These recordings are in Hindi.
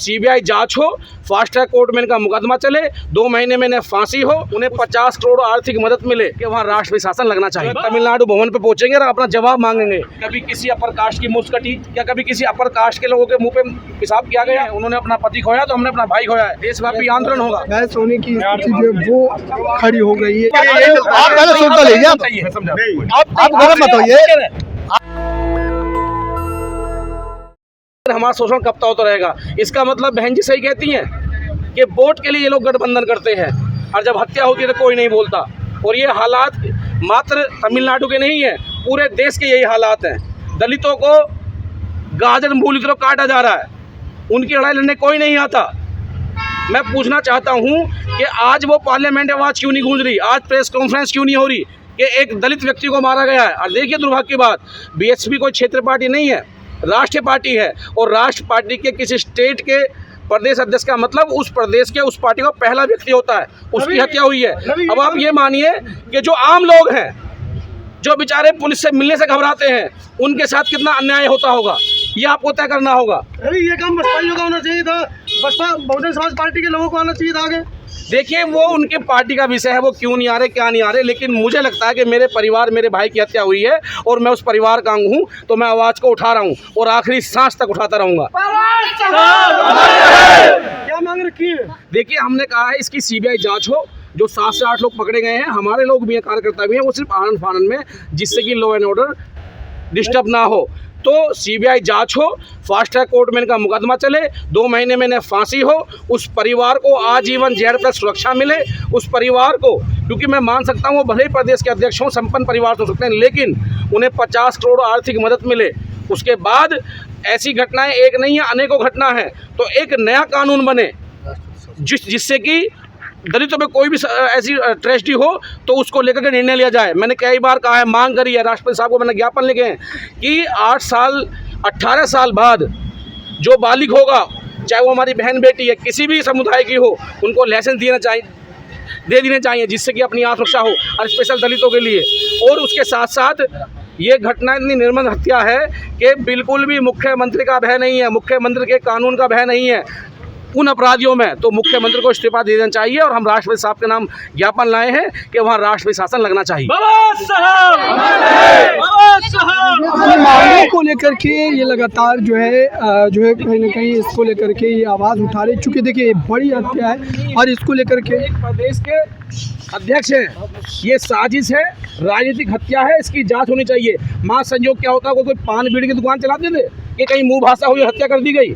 सीबीआई जांच हो, फास्ट ट्रैक कोर्ट में इनका मुकदमा चले, 2 महीने में इन्हें फांसी हो, उन्हें 50 करोड़ आर्थिक मदद मिले कि वहाँ राष्ट्र शासन लगना चाहिए। तमिलनाडु भवन पे पहुंचेंगे और अपना जवाब मांगेंगे। कभी किसी अपर कास्ट की मुफ्त कटी, क्या कभी किसी अपर कास्ट के लोगों के मुंह पे पेशाब किया गया? उन्होंने अपना पति खोया तो हमने अपना भाई खोया है। देशव्यापी आंदोलन होगा। बहस होने की स्थिति जो है वो खड़ी हो गई है। आप पहले सुन तो लीजिए, आप गलत मत होइए। हमारा शोषण कब तक होता रहेगा? इसका मतलब बहन जी सही कहती हैं कि वोट के लिए ये लोग गठबंधन करते हैं और जब हत्या होती है तो कोई नहीं बोलता। और ये हालात मात्र तमिलनाडु के नहीं है, पूरे देश के यही हालात हैं। दलितों को गाजर मूली की तरह काटा जा रहा है, उनकी लड़ाई लड़ने कोई नहीं आता। मैं पूछना चाहता हूं कि आज वो पार्लियामेंट आवाज़ क्यों नहीं गूंज रही, आज प्रेस कॉन्फ्रेंस क्यों नहीं हो रही कि एक दलित व्यक्ति को मारा गया है? और देखिए दुर्भाग्य की बात, बीएसपी कोई क्षेत्र पार्टी नहीं है, राष्ट्रीय पार्टी है। और राष्ट्र पार्टी के किसी स्टेट के प्रदेश अध्यक्ष का मतलब उस प्रदेश के उस पार्टी का पहला व्यक्ति होता है, उसकी हत्या हुई है। अब आप ये मानिए कि जो आम लोग हैं, जो बेचारे पुलिस से मिलने से घबराते हैं, उनके साथ कितना अन्याय होता होगा, ये आपको तय करना होगा। अरे ये काम बसपा का होना चाहिए था, बसपा बहुजन समाज पार्टी के लोगों को आना चाहिए था आगे। देखिए वो उनके पार्टी का विषय है, वो क्यों नहीं आ रहे, क्या नहीं आ रहे, लेकिन मुझे लगता है कि मेरे परिवार, मेरे भाई की हत्या हुई है और मैं उस परिवार का अंग हूँ, तो मैं आवाज़ को उठा रहा हूँ और आखिरी सांस तक उठाता रहूँगा। क्या मांग रखी है? देखिए हमने कहा है इसकी सीबीआई जांच हो। जो 7 से 8 लोग पकड़े गए हैं, हमारे लोग भी हैं, कार्यकर्ता भी हैं, वो सिर्फ आनंद फानन में, जिससे कि लॉ एंड ऑर्डर डिस्टर्ब ना हो। तो सीबीआई जांच हो, फास्ट ट्रैक कोर्ट में इनका मुकदमा चले, 2 महीने में इन्हें फांसी हो, उस परिवार को आजीवन जेल तक सुरक्षा मिले, उस परिवार को, क्योंकि मैं मान सकता हूँ वो भले ही प्रदेश के अध्यक्ष हों, संपन्न परिवार हो सकते हैं, लेकिन उन्हें 50 करोड़ आर्थिक मदद मिले। उसके बाद ऐसी घटनाएं एक नहीं है, अनेकों घटना है। तो एक नया कानून बने जिससे कि दलितों पे कोई भी ऐसी ट्रेजेडी हो तो उसको लेकर के निर्णय लिया जाए। मैंने कई बार कहा है, मांग करी है, राष्ट्रपति साहब को मैंने ज्ञापन लिखे हैं कि 18 साल बाद जो बालिग होगा, चाहे वो हमारी बहन बेटी है, किसी भी समुदाय की हो, उनको लाइसेंस दे देने चाहिए, जिससे कि अपनी आत्मरक्षा हो, और स्पेशल दलितों के लिए। और उसके साथ साथ ये घटना इतनी निर्मम हत्या है कि बिल्कुल भी मुख्यमंत्री का भय नहीं है, मुख्यमंत्री के कानून का भय नहीं है उन अपराधियों में। तो मुख्यमंत्री को इस्तीफा दे देना चाहिए और हम राष्ट्रपति साहब के नाम ज्ञापन लाए हैं कि वहाँ राष्ट्रपति शासन लगना चाहिए। मामले को लेकर के ये लगातार जो है कहीं ना कहीं इसको लेकर के ये आवाज़ उठा रहे, चूँकि देखिए बड़ी हत्या है और इसको लेकर के प्रदेश के अध्यक्ष हैं, ये साजिश है, राजनीतिक हत्या है, इसकी जांच होनी चाहिए। मां संजोग क्या होता है, कोई पान बीड़ी की दुकान चलाते थे कि कहीं मुंह भाषा हुई हत्या कर दी गई?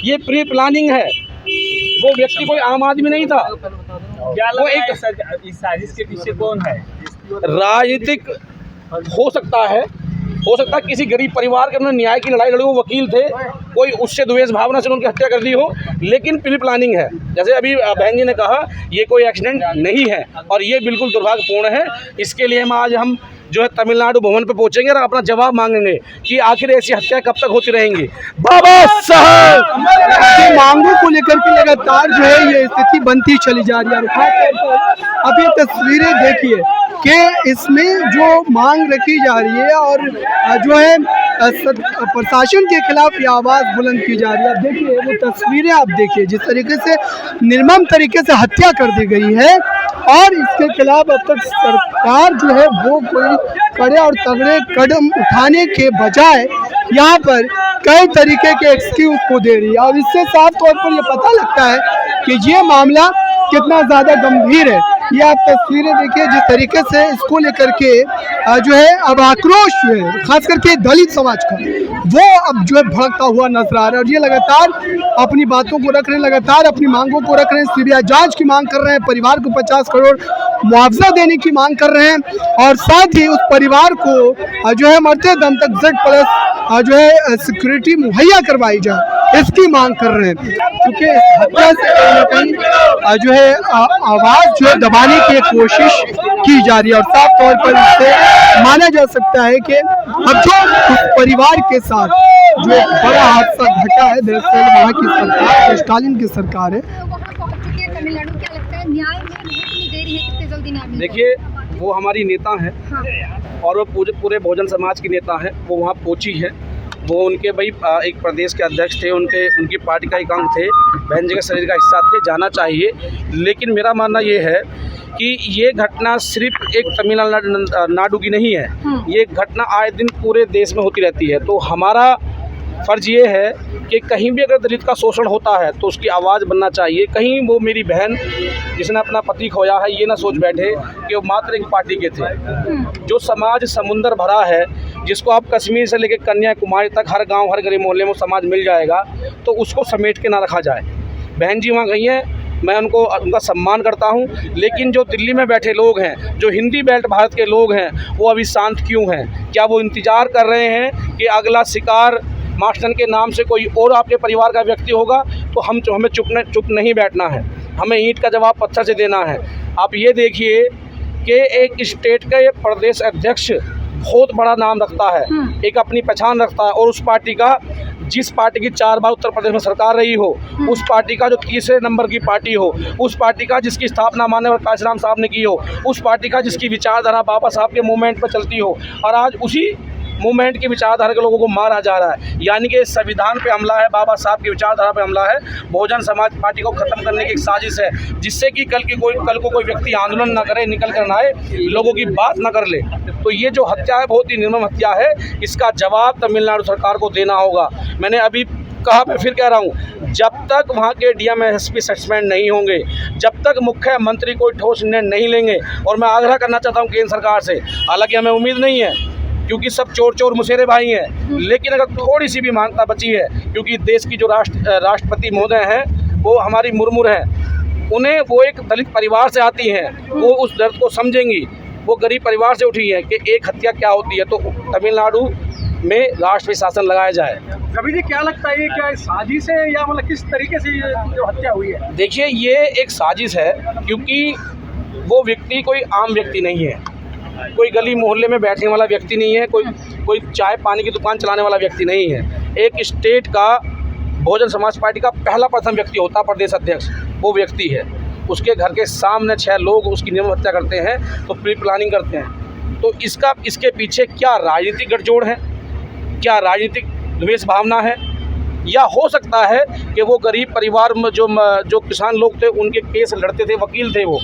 ये प्री प्लानिंग है। वो व्यक्ति कोई आम आदमी नहीं था। वो एक इस साजिश के पीछे कौन है? राजनीतिक हो सकता है किसी गरीब परिवार के, उन्होंने न्याय की लड़ाई लड़ी, वो वकील थे, कोई उससे द्वेष भावना से उनकी हत्या कर दी हो, लेकिन प्री प्लानिंग है। जैसे अभी बहन जी ने कहा, ये कोई एक्सीडेंट नहीं है और ये बिल्कुल दुर्भाग्यपूर्ण है। इसके लिए हम जो है तमिलनाडु भवन पे पहुंचेंगे और अपना जवाब मांगेंगे कि आखिर ऐसी हत्या कब तक होती रहेंगी। बाबा साहब की मांगों को लेकर के लगातार जो है ये स्थिति बनती चली जा रही है। और खासतौर पर अब ये तस्वीरें देखिए कि इसमें जो मांग रखी जा रही है और जो है प्रशासन के खिलाफ ये आवाज़ बुलंद की जा रही है। अब देखिए वो तस्वीरें, आप देखिए जिस तरीके से निर्मम तरीके से हत्या कर दी गई है और इसके खिलाफ अब तक सरकार जो है वो कोई कड़े और तगड़े कदम उठाने के बजाय यहाँ पर कई तरीके के एक्सक्यूज को दे रही है। और इससे साफ तौर पर ये पता लगता है कि ये मामला कितना ज़्यादा गंभीर है। ये आप तस्वीरें देखिए जिस तरीके से इसको लेकर के जो है अब आक्रोश जो है खास करके दलित समाज का, वो अब जो है भड़कता हुआ नजर आ रहा है। और ये लगातार अपनी बातों को रख रहे हैं, लगातार अपनी मांगों को रख रहे हैं। सीबीआई जांच की मांग कर रहे हैं, परिवार को 50 करोड़ मुआवजा देने की मांग कर रहे हैं और साथ ही उस परिवार को जो है मरते दम तक Z+ जो है सिक्योरिटी मुहैया करवाई जाए, इसकी मांग कर रहे हैं। क्योंकि हत्या से कहीं ना कहीं जो है आवाज़ जो है दबाने की कोशिश की जा रही है। और साफ तौर पर इससे माना जा सकता है कि अब जो उस परिवार के साथ जो बड़ा हादसा घटा है, दरअसल वहाँ की सरकार, स्टालिन की सरकार है। देखिए वो हमारी नेता है और वो पूरे बहुजन समाज की नेता है, वो वहाँ पहुँची है वो उनके भाई एक प्रदेश के अध्यक्ष थे, उनकी पार्टी का एक अंग थे, बहन जी के शरीर का हिस्सा थे, जाना चाहिए। लेकिन मेरा मानना ये है कि ये घटना सिर्फ एक तमिलनाडु की नहीं है, ये घटना आए दिन पूरे देश में होती रहती है। तो हमारा फ़र्ज़ ये है कि कहीं भी अगर दलित का शोषण होता है तो उसकी आवाज़ बनना चाहिए। कहीं वो मेरी बहन जिसने अपना पति खोया है ये ना सोच बैठे कि वो मात्र एक पार्टी के थे। जो समाज समुंदर भरा है, जिसको आप कश्मीर से लेकर कन्याकुमारी तक हर गांव हर गली मोहल्ले में समाज मिल जाएगा, तो उसको समेट के ना रखा जाए। बहन जी वहाँ गई हैं, मैं उनका सम्मान करता हूँ, लेकिन जो दिल्ली में बैठे लोग हैं, जो हिंदी बेल्ट भारत के लोग हैं, वो अभी शांत क्यों हैं? क्या वो इंतज़ार कर रहे हैं कि अगला शिकार मास्टन के नाम से कोई और आपके परिवार का व्यक्ति होगा? तो हमें चुप नहीं बैठना है, हमें ईंट का जवाब पत्थर से देना है। आप ये देखिए कि एक स्टेट का ये प्रदेश अध्यक्ष बहुत बड़ा नाम रखता है, एक अपनी पहचान रखता है, और उस पार्टी का, जिस पार्टी की 4 बार उत्तर प्रदेश में सरकार रही हो, उस पार्टी का जो तीसरे नंबर की पार्टी हो, उस पार्टी का जिसकी स्थापना माननीय काशीराम साहब ने की हो, उस पार्टी का जिसकी विचारधारा बाबा साहब के मूवमेंट पर चलती हो, और आज उसी मूवमेंट की विचारधारा के लोगों को मारा जा रहा है। यानी कि संविधान पे हमला है, बाबा साहब की विचारधारा पे हमला है, बहुजन समाज पार्टी को ख़त्म करने की एक साजिश है, जिससे कि कल को कोई व्यक्ति आंदोलन ना करे, निकल कर ना आए, लोगों की बात ना कर ले। तो ये जो हत्या है बहुत ही निर्मम हत्या है, इसका जवाब तमिलनाडु सरकार को देना होगा। मैंने अभी कहा, मैं फिर कह रहा हूँ, जब तक वहाँ के डीएम एसपी सस्पेंड नहीं होंगे, जब तक मुख्यमंत्री कोई ठोस निर्णय नहीं लेंगे, और मैं आग्रह करना चाहता हूँ केंद्र सरकार से, हालांकि हमें उम्मीद नहीं है क्योंकि सब चोर मुसेरे भाई हैं, लेकिन अगर थोड़ी सी भी मानता बची है, क्योंकि देश की जो राष्ट्रपति महोदय हैं वो हमारी मुर्मू हैं, उन्हें वो एक दलित परिवार से आती हैं, वो उस दर्द को समझेंगी, वो गरीब परिवार से उठी है कि एक हत्या क्या होती है। तो तमिलनाडु में राष्ट्रीय शासन लगाया जाए। रवि जी, क्या लगता है ये क्या साजिश है या मतलब किस तरीके से ये जो हत्या हुई है? देखिए, ये एक साजिश है, क्योंकि वो व्यक्ति कोई आम व्यक्ति नहीं है, कोई गली मोहल्ले में बैठने वाला व्यक्ति नहीं है, कोई चाय पानी की दुकान चलाने वाला व्यक्ति नहीं है। एक स्टेट का बहुजन समाज पार्टी का पहला प्रथम व्यक्ति होता प्रदेश अध्यक्ष, वो व्यक्ति है। उसके घर के सामने 6 लोग उसकी निर्मम हत्या करते हैं, तो प्री प्लानिंग करते हैं। तो इसके पीछे क्या राजनीतिक गठजोड़ है, क्या राजनीतिक द्वेष भावना है, या हो सकता है कि वो गरीब परिवार में जो किसान लोग थे, उनके केस लड़ते थे, वकील थे, वो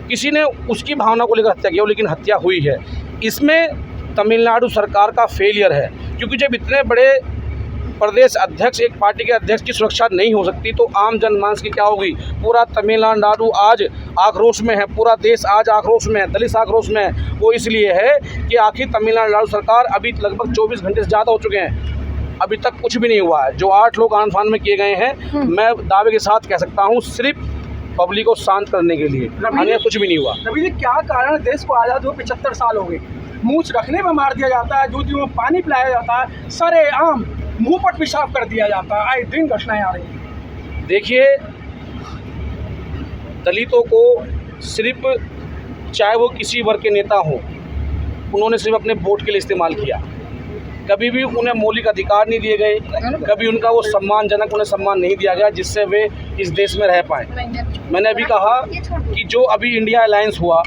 किसी ने उसकी भावना को लेकर हत्या की हो, लेकिन हत्या हुई है। इसमें तमिलनाडु सरकार का फेलियर है, क्योंकि जब इतने बड़े प्रदेश अध्यक्ष, एक पार्टी के अध्यक्ष की सुरक्षा नहीं हो सकती, तो आम जनमानस की क्या होगी? पूरा तमिलनाडु आज आक्रोश में है, पूरा देश आज आक्रोश में है, दलित आक्रोश में है। वो इसलिए है कि आखिर तमिलनाडु सरकार, अभी लगभग 24 घंटे से ज़्यादा हो चुके हैं, अभी तक कुछ भी नहीं हुआ है। जो 8 लोग आन फान में किए गए हैं, मैं दावे के साथ कह सकता हूँ सिर्फ पब्लिक को शांत करने के लिए, अन्य कुछ भी नहीं हुआ। रवि जी, क्या कारण देश को आज़ाद हुए 75 साल हो गए, मूछ रखने में मार दिया जाता है, दूध में पानी पिलाया जाता है, सरेआम मुंह पर पेशाब कर दिया जाता है, आए दिन घटनाएं आ रही हैं। देखिए, दलितों को सिर्फ, चाहे वो किसी वर्ग के नेता हों, उन्होंने सिर्फ अपने वोट के लिए इस्तेमाल किया, कभी भी उन्हें मौलिक अधिकार नहीं दिए गए, कभी उनका वो सम्मानजनक उन्हें सम्मान नहीं दिया गया जिससे वे इस देश में रह पाएँ। मैंने अभी कहा कि जो अभी इंडिया अलायंस हुआ,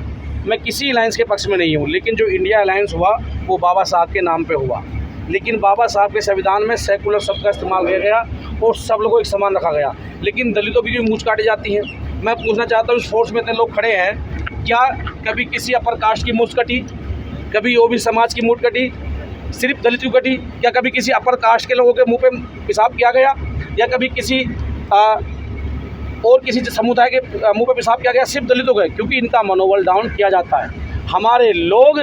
मैं किसी अलायंस के पक्ष में नहीं हूँ, लेकिन जो इंडिया अलायंस हुआ वो बाबा साहब के नाम पे हुआ, लेकिन बाबा साहब के संविधान में सेकुलर शब्द का इस्तेमाल किया गया और सब लोगों को एक समान रखा गया, लेकिन दलितों की मूंछ काटी जाती है। मैं पूछना चाहता हूँ, इस फोर्स में इतने लोग खड़े हैं, क्या कभी किसी अपर कास्ट की मूंछ कटी? कभी ओबीसी समाज की मूंछ कटी? सिर्फ दलित की कटी? क्या कभी किसी अपर कास्ट के लोगों के मुंह पे पेशाब किया गया, या कभी किसी और किसी समुदाय के मुंह पे पेशाब किया गया? सिर्फ दलितों के, क्योंकि इनका मनोबल डाउन किया जाता है। हमारे लोग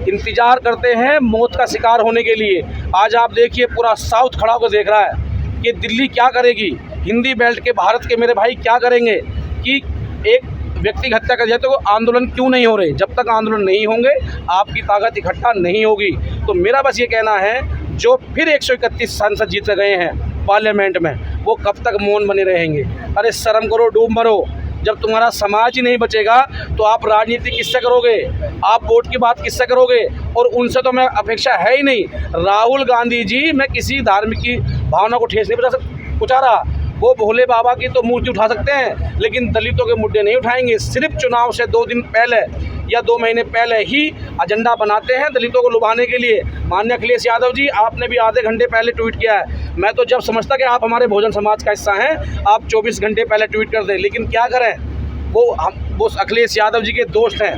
इंतजार करते हैं मौत का शिकार होने के लिए। आज आप देखिए, पूरा साउथ खड़ा होकर देख रहा है कि दिल्ली क्या करेगी, हिंदी बेल्ट के भारत के मेरे भाई क्या करेंगे कि एक व्यक्ति की हत्या कर जाए। तो आंदोलन क्यों नहीं हो रहे? जब तक आंदोलन नहीं होंगे, आपकी ताकत इकट्ठा नहीं होगी। तो मेरा बस ये कहना है, जो फिर 131 सांसद जीत गए हैं पार्लियामेंट में, वो कब तक मौन बने रहेंगे? अरे शर्म करो, डूब मरो। जब तुम्हारा समाज ही नहीं बचेगा तो आप राजनीति किससे करोगे? आप वोट की बात किससे करोगे? और उनसे तो मैं अपेक्षा है ही नहीं। राहुल गांधी जी, मैं किसी धार्मिक की भावना को ठेस नहीं पहुँचा रहा, वो भोले बाबा की तो मूर्ति उठा सकते हैं, लेकिन दलितों के मुद्दे नहीं उठाएंगे। सिर्फ चुनाव से 2 दिन पहले या 2 महीने पहले ही एजेंडा बनाते हैं दलितों को लुभाने के लिए। माननीय अखिलेश यादव जी, आपने भी आधे घंटे पहले ट्वीट किया है। मैं तो जब समझता कि आप हमारे बहुजन समाज का हिस्सा हैं, आप 24 घंटे पहले ट्वीट कर दें, लेकिन क्या करें, वो अखिलेश यादव जी के दोस्त हैं,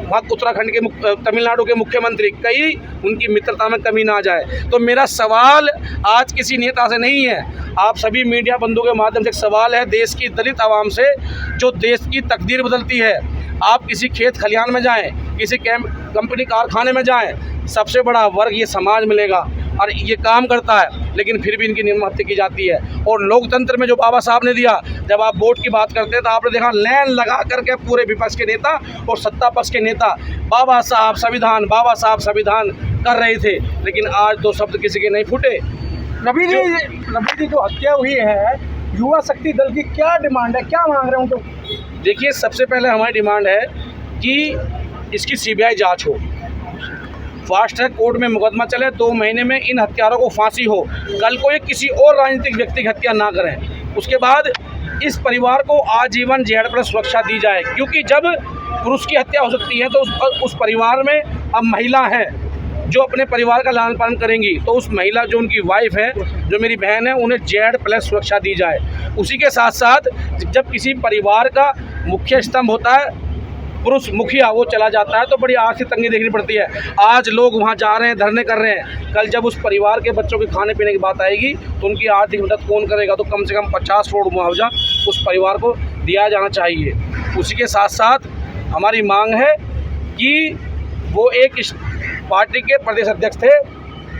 वहाँ उत्तराखंड के तमिलनाडु के मुख्यमंत्री, कहीं उनकी मित्रता में कमी ना आ जाए। तो मेरा सवाल आज किसी नेता से नहीं है, आप सभी मीडिया बंधुओं के माध्यम से एक सवाल है देश की दलित आवाम से, जो देश की तकदीर बदलती है। आप किसी खेत खलिहान में जाएं, किसी कंपनी कारखाने में जाएं, सबसे बड़ा वर्ग ये समाज मिलेगा और ये काम करता है, लेकिन फिर भी इनकी निर्मम हत्या की जाती है। और लोकतंत्र में जो बाबा साहब ने दिया, जब आप वोट की बात करते हैं तो आपने देखा लाइन लगा करके पूरे विपक्ष के नेता और सत्ता पक्ष के नेता बाबा साहब संविधान कर रहे थे, लेकिन आज 2 शब्द किसी के नहीं फूटे। नबी जी जो हत्या हुई है, युवा शक्ति दल की क्या डिमांड है, क्या मांग रहे हैं उनको? देखिए, सबसे पहले हमारी डिमांड है कि इसकी सीबीआई जांच हो, फास्ट ट्रैक कोर्ट में मुकदमा चले, 2 महीने में इन हत्यारों को फांसी हो, कल को ये किसी और राजनीतिक व्यक्ति की हत्या ना करें। उसके बाद इस परिवार को आजीवन जेल पर सुरक्षा दी जाए, क्योंकि जब पुरुष की हत्या हो सकती है तो उस परिवार में अब महिला है जो अपने परिवार का लालन पालन करेंगी, तो उस महिला जो उनकी वाइफ है, जो मेरी बहन है, उन्हें जेड प्लस सुरक्षा दी जाए। उसी के साथ साथ जब किसी परिवार का मुख्य स्तंभ होता है, पुरुष मुखिया, वो चला जाता है तो बड़ी आर्थिक तंगी देखनी पड़ती है। आज लोग वहाँ जा रहे हैं, धरने कर रहे हैं, कल जब उस परिवार के बच्चों के खाने पीने की बात आएगी तो उनकी आर्थिक मदद कौन करेगा? तो कम से कम 50 करोड़ मुआवजा उस परिवार को दिया जाना चाहिए। उसी के साथ साथ हमारी मांग है कि वो एक पार्टी के प्रदेश अध्यक्ष थे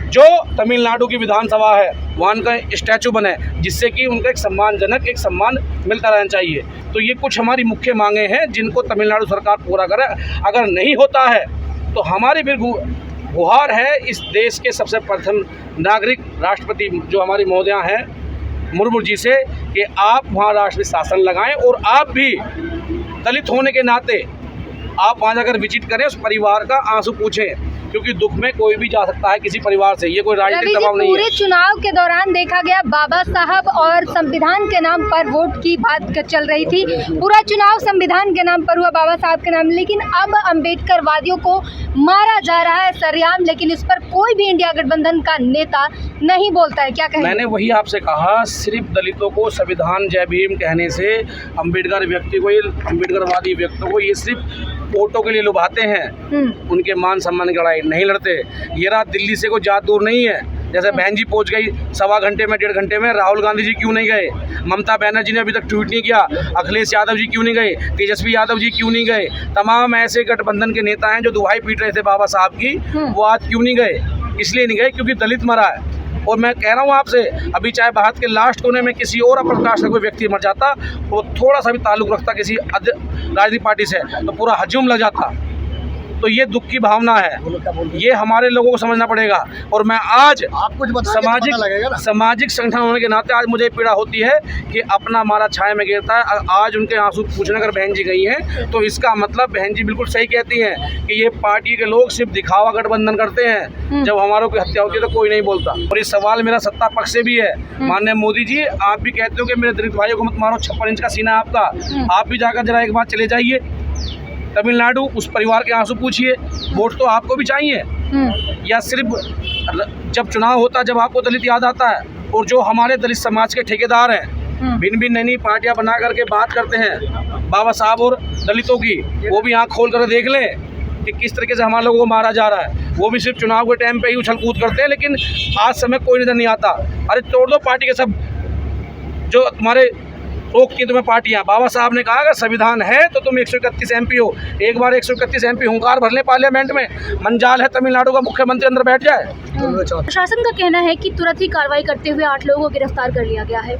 जो तमिलनाडु की विधानसभा है, वहाँ उनका स्टैचू बने, जिससे कि उनका एक सम्मानजनक एक सम्मान मिलता रहना चाहिए। तो ये कुछ हमारी मुख्य मांगे हैं जिनको तमिलनाडु सरकार पूरा करे। अगर नहीं होता है तो हमारी फिर गुहार है इस देश के सबसे प्रथम नागरिक राष्ट्रपति जो हमारी महोदया हैं मुर्मू जी से, कि आप वहाँ राष्ट्रीय शासन लगाएं और आप भी दलित होने के नाते आप वहाँ जाकर विजिट करें, उस परिवार का आंसू पूछें, क्योंकि दुख में कोई भी जा सकता है किसी परिवार से, ये कोई राजनीतिक दबाव नहीं है। पूरे चुनाव के दौरान देखा गया बाबा साहब और संविधान के नाम पर वोट की बात चल रही थी, पूरा चुनाव संविधान के नाम पर हुआ, बाबा साहब के नाम, लेकिन अब अम्बेडकर वादियों को मारा जा रहा है सरेआम, लेकिन इस पर कोई भी इंडिया गठबंधन का नेता नहीं बोलता है। क्या कहें? मैंने वही आपसे कहा, सिर्फ दलितों को संविधान जय भीम कहने से अम्बेडकर व्यक्ति को, अम्बेडकरवादी व्यक्तियों को ये सिर्फ वोटों के लिए लुभाते हैं, उनके मान सम्मान की लड़ाई नहीं लड़ते। ये रात दिल्ली से कोई ज़्यादा दूर नहीं है, जैसे बहन जी पहुंच गई 1.25 घंटे में 1.5 घंटे में, राहुल गांधी जी क्यों नहीं गए? ममता बनर्जी ने अभी तक ट्वीट नहीं किया, अखिलेश यादव जी क्यों नहीं गए? तेजस्वी यादव जी क्यों नहीं गए? तमाम ऐसे गठबंधन के नेता हैं जो दुहाई पीट रहे थे बाबा साहब की, वो आज क्यों नहीं गए? इसलिए नहीं गए क्योंकि दलित मरा है। और मैं कह रहा हूँ आपसे, अभी चाहे भारत के लास्ट कोने में किसी और अपर कास्ट का कोई व्यक्ति मर जाता, वो थोड़ा सा भी ताल्लुक़ रखता किसी राजनीतिक पार्टी से, तो पूरा हजूम लग जाता। तो ये दुख की भावना है, ये हमारे लोगों को समझना पड़ेगा। और मैं आज सामाजिक संगठन होने के नाते आज मुझे पीड़ा होती है कि अपना हमारा छाया में गिरता है। आज उनके आंसू पूछने अगर बहन जी गई हैं तो इसका मतलब बहन जी बिल्कुल सही कहती हैं कि ये पार्टी के लोग सिर्फ दिखावा गठबंधन करते हैं, जब हमारों की हत्या होती है तो कोई नहीं बोलता। और ये सवाल मेरा सत्ता पक्ष से भी है। माननीय मोदी जी, आप भी कहते हो कि मेरे दलित भाइयों को मत मारो, 56 इंच का सीना है आपका, आप भी जाकर जरा एक बार चले जाइए तमिलनाडु, उस परिवार के आंसू पूछिए। वोट तो आपको भी चाहिए, या सिर्फ जब चुनाव होता है जब आपको दलित याद आता है? और जो हमारे दलित समाज के ठेकेदार हैं, भिन्न भिन्न नई पार्टियां बना करके बात करते हैं बाबा साहब और दलितों की, वो भी आँख खोल कर देख लें कि किस तरीके से हमारे लोगों को मारा जा रहा है। वो भी सिर्फ चुनाव के टाइम पे ही उछल कूद करते हैं, लेकिन आज समय कोई नजर नहीं आता। अरे तोड़ दो पार्टी के सब जो तुम्हारे रोकती है तुम्हें पार्टियां। बाबा साहब ने कहा अगर संविधान है तो तुम 131 MP हो, एक बार 131 MP हुंकार भर ले पार्लियामेंट में, मंजाल है तमिलनाडु का मुख्यमंत्री अंदर बैठ जाए। प्रशासन का कहना है कि तुरंत ही कार्रवाई करते हुए 8 लोगों को गिरफ्तार कर लिया गया है।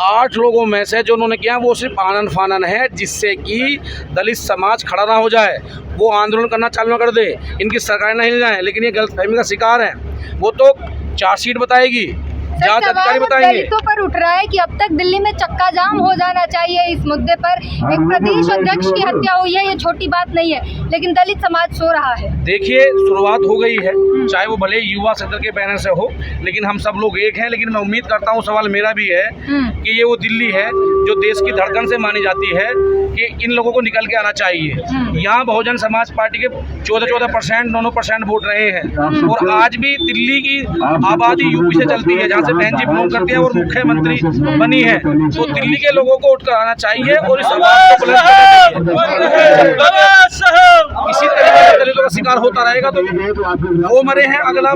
8 लोगों में से जो उन्होंने किया वो सिर्फ आनन फानन है, जिससे कि दलित समाज खड़ा ना हो जाए, वो आंदोलन करना चालू कर दे, इनकी सरकार नहीं जाए। लेकिन ये गलतफहमी का शिकार है। वो तो चार्जशीट बताएगी, जांच सवाल अधिकारी बताएंगे। दलितों पर उठ रहा है कि अब तक दिल्ली में चक्का जाम हो जाना चाहिए इस मुद्दे पर। एक प्रदेश अध्यक्ष की हत्या हुई है, ये छोटी बात नहीं है, लेकिन दलित समाज सो रहा है। देखिए, शुरुआत हो गई है, चाहे वो भले युवा सदन के बैनर से हो, लेकिन हम सब लोग एक हैं। लेकिन मैं उम्मीद करता हूँ, सवाल मेरा भी है कि ये वो दिल्ली है जो देश की धड़कन से मानी जाती है, कि इन लोगों को निकल के आना चाहिए। यहाँ बहुजन समाज पार्टी के 14% 9% वोट रहे हैं, और आज भी दिल्ली की आबादी यूपी से चलती है, जहाँ से बहन जी बिलोंग करती है और मुख्यमंत्री बनी है। तो दिल्ली के लोगों को उठकर आना चाहिए और इस आवाज को बुलंद करना चाहिए। इसी तरीके से दलितों का शिकार होता रहेगा तो वो मरे हैं, अगला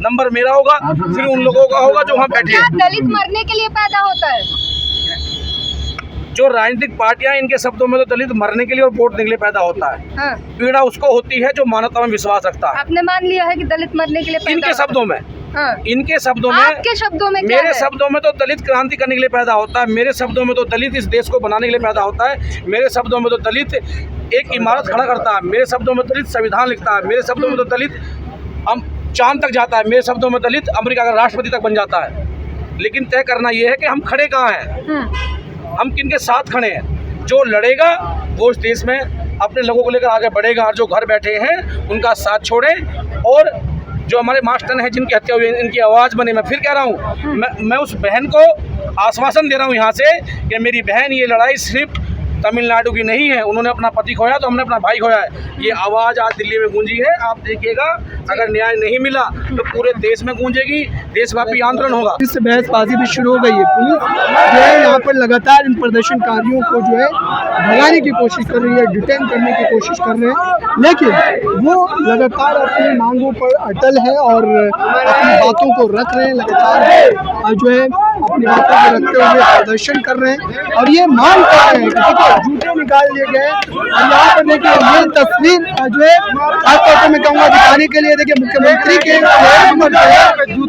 नंबर मेरा होगा, फिर उन लोगों का होगा जो वहाँ बैठे क्या हैं। दलित मरने के लिए पैदा होता है? जो राजनीतिक पार्टियां, इनके शब्दों में तो दलित मरने के लिए और वोट देने के लिए पैदा होता है। हाँ। पीड़ा उसको होती है जो मानवता में विश्वास रखता है। आपने मान लिया है कि दलित मरने के लिए पैदा इनके होता है? शब्दों में, हाँ। इनके शब्दों में, आपके शब्दों में क्या मेरे है? शब्दों में तो दलित क्रांति करने के लिए पैदा होता है। मेरे शब्दों में तो दलित इस देश को बनाने के लिए पैदा होता है। मेरे शब्दों में तो दलित एक इमारत खड़ा करता है। मेरे शब्दों में दलित संविधान लिखता है। मेरे शब्दों में तो दलित चांद तक जाता है। मेरे शब्दों में दलित अमेरिका का राष्ट्रपति तक बन जाता है। लेकिन तय करना यह है कि हम खड़े कहाँ हैं, हम किन के साथ खड़े हैं। जो लड़ेगा वो इस देश में अपने लोगों को लेकर आगे बढ़ेगा, और जो घर बैठे हैं उनका साथ छोड़ें। और जो हमारे मास्टर हैं जिनकी हत्या हुई है, इनकी आवाज़ बने। मैं फिर कह रहा हूँ, मैं उस बहन को आश्वासन दे रहा हूँ यहाँ से कि मेरी बहन, ये लड़ाई सिर्फ तमिलनाडु की नहीं है। उन्होंने अपना पति खोया तो हमने अपना भाई खोया है। ये आवाज़ आज दिल्ली में गूंजी है। आप देखिएगा, अगर न्याय नहीं मिला तो पूरे देश में गूंजेगी, देशव्यापी आंदोलन होगा। इससे बहसबाजी भी शुरू हो गई है। पुलिस जो है यहाँ पर लगातार इन प्रदर्शनकारियों को जो है भगाने की कोशिश कर रही है, डिटेन करने की कोशिश कर रहे हैं, लेकिन वो लगातार अपनी मांगों पर अटल है और अपनी बातों को रख रहे हैं। लगातार जो है अपनी बातों को रखते हुए प्रदर्शन कर रहे हैं, और ये मांग कर रहे हैं कि जूते निकाल लिए गए। और यहाँ पर देखिए, ये तस्वीर जो है खासतौर पर मैं कहूँगा दिखाने के लिए, देखिए मुख्यमंत्री के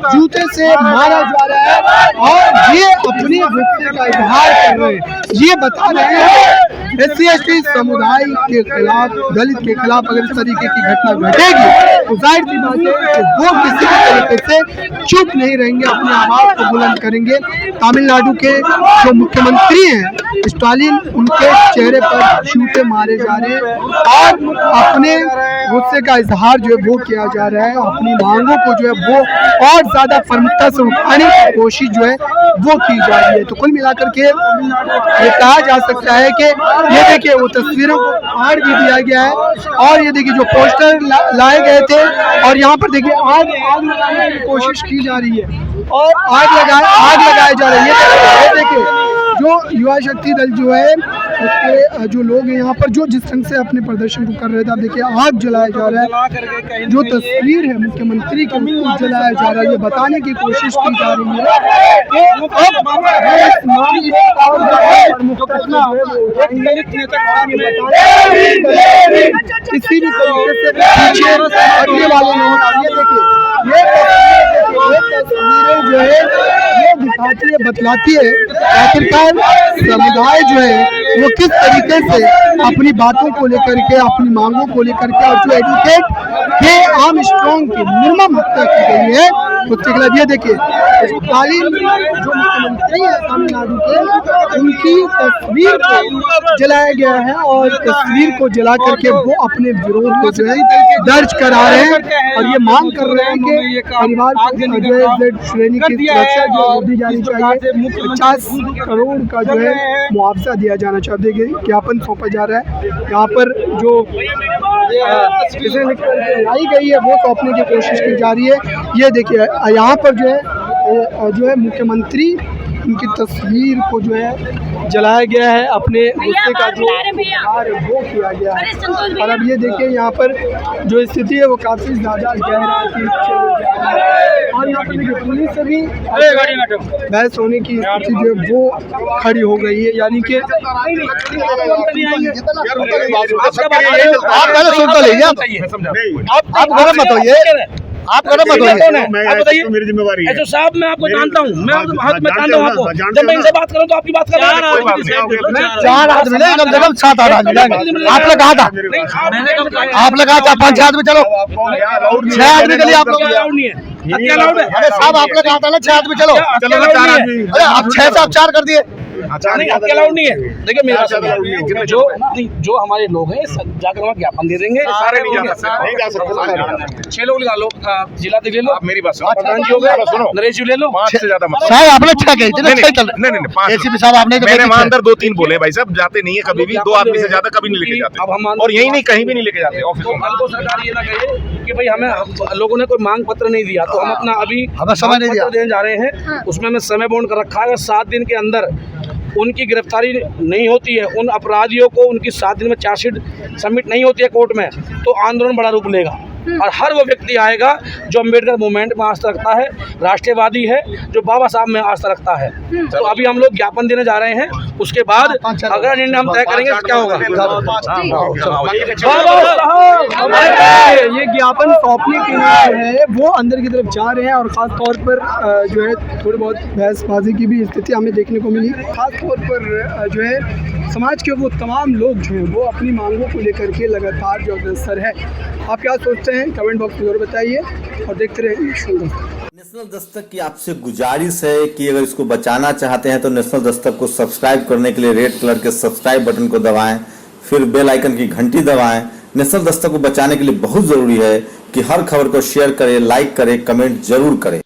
जूते से मारा जा रहा है, और ये अपने गुस्से का इजहार कर रहे हैं। ये बता रहे हैं SC/ST समुदाय के खिलाफ, दलित के खिलाफ अगर इस तरीके की घटना घटेगी तो जाहिर सी बात है कि वो किसी भी तरीके से चुप नहीं रहेंगे, अपनी आवाज को बुलंद करेंगे। तमिलनाडु के जो मुख्यमंत्री हैं स्टालिन, उनके चेहरे पर जूते मारे जा रहे हैं, और अपने गुस्से का इजहार जो है वो किया जा रहा है। अपनी मांगों को जो है वो और ज्यादा प्रमुखता से उठाने की कोशिश जो है वो की जा रही है। तो कुल मिलाकर के ये कहा जा सकता है कि ये देखिए, वो तस्वीरों को फाड़ भी दिया गया है, और ये देखिए जो पोस्टर लाए गए थे, और यहाँ पर देखिए आग लगाने की कोशिश की जा रही है, और आग लगाई जा रही है। ये देखिए, जो युवा शक्ति दल जो है उसके जो लोग हैं यहाँ पर जो जिस ढंग से अपने प्रदर्शन को कर रहे थे, आप देखिए आग जलाया जा रहा है। जो तस्वीर है मुख्यमंत्री की, उसको जलाया जा रहा है। ये बताने की कोशिश की जा रही है किसी भी तरीके से पीछे हटने वाले नहीं। ये देखिए, ये तस्वीरें जो है ये दिखाती है, बतलाती है आखिरकार समुदाय जो है वो किस तरीके से अपनी बातों को लेकर के, अपनी मांगों को लेकर के, और जो एडवोकेट के आर्मस्ट्रांग की निर्मम हत्या की गई है उसके खिलाफ ये देखिए स्टालिन जो मुख्यमंत्री है तमिलनाडु के, उनकी तस्वीर को जलाया गया है, और तस्वीर को जला करके वो अपने विरोध को जो है दर्ज करा रहे हैं, और ये मांग कर रहे हैं कि परिवार को जो है Z श्रेणी की सुरक्षा जो दी जानी चाहिए, 50 करोड़ का जो है मुआवजा दिया जाना चाहिए। ज्ञापन सौंपा जा रहा है। यहाँ पर जो लाई गई है वो सौंपने की कोशिश की जा रही है। ये देखिए, यहाँ पर जो है मुख्यमंत्री, उनकी तस्वीर को जो है जलाया गया है, अपने गुस्से का जो इजहार है वो किया गया है। और अब ये देखिए, यहाँ पर जो स्थिति है वो काफ़ी ज़्यादा गहरा और यहाँ पर देखिए पुलिस से भी बहस होने की स्थिति जो है वो खड़ी हो गई है। यानी कि आप पहले सुन तो लीजिए, आप गलत मत होइए, आप गलत मत होइए। आप बताइए, मेरी जिम्मेवारी है। साहब मैं आपको जानता हूँ, मैं जानता हूँ आपको। जब मैं इनसे बात करूँ तो आपकी बात कर रहा हूँ। 4 आदमी नहीं, कम से कम 7 आदमी जाएंगे। आपने कहा था 5 आदमी, चलो 6 आदमी के लिए आप लोग नहीं है। हत्या अलाउड है? अरे साहब आपने कहा था ना 6 आदमी चलो, हत्या अलाउड नहीं है। अरे आप 6 से आप 4 कर दिए। नहीं, हत्या अलाउड नहीं है। देखिए मेरा जो हमारे लोग हैं जाकर वहाँ ज्ञापन दे देंगे। सारे नहीं जा सकते, 6 लोग लगा लो, जिलाधिकारी ले लो, आप मेरी बात सुनो, प्रधान जी हो गए, नरेश जी ले लो, 5 से ज्यादा मत। साहब आपने 6 कही थी ना, 6 चल नहीं नहीं 5 एसीपी साहब आपने तो मैंने कही वहाँ थी। अंदर 2-3 बोले भाई साहब, जाते नहीं है कभी भी, 2 आदमी से ज्यादा कभी नहीं लेके जाते। अब हम और यही नहीं कहीं भी नहीं लेके जाते ऑफिस तो कल को सरकार ये ना कहे कि भाई हमें लोगों ने कोई मांग पत्र नहीं दिया, तो हम अपना अभी हमें समय नहीं दिया। पत्र देने जा रहे हैं। उसमें हमें समय बॉन्ड कर रखा है, 7 दिन के अंदर उनकी गिरफ्तारी नहीं होती है, उन अपराधियों को उनकी 7 दिन में चार्जशीट सबमिट नहीं होती है कोर्ट में, तो आंदोलन बड़ा रूप लेगा। और हर वो व्यक्ति आएगा जो अम्बेडकर मूवमेंट में आस्था रखता है, राष्ट्रवादी है, जो बाबा साहब में आस्था रखता है। तो अभी हम लोग ज्ञापन देने जा रहे हैं, उसके बाद अगर निर्णय हम तय करेंगे तो क्या होगा। ये ज्ञापन सौंपने के लिए जो है वो अंदर की तरफ जा रहे हैं और ख़ास तौर पर जो है थोड़ी बहुत बहसबाजी की भी स्थिति हमें देखने को मिली। ख़ास तौर पर जो है समाज के वो तमाम लोग जो हैं वो अपनी मांगों को लेकर के लगातार जो अग्रसर है। आप क्या सोचते हैं कमेंट बॉक्स में जरूर बताइए और देखते रहिए नेशनल दस्तक। नेशनल दस्तक की आपसे गुजारिश है कि अगर इसको बचाना चाहते हैं तो नेशनल दस्तक को सब्सक्राइब करने के लिए रेड कलर के सब्सक्राइब बटन को दबाएं, फिर बेल आइकन की घंटी दबाएं। नेशनल दस्तक को बचाने के लिए बहुत ज़रूरी है कि हर खबर को शेयर करें, लाइक करें, कमेंट जरूर करें।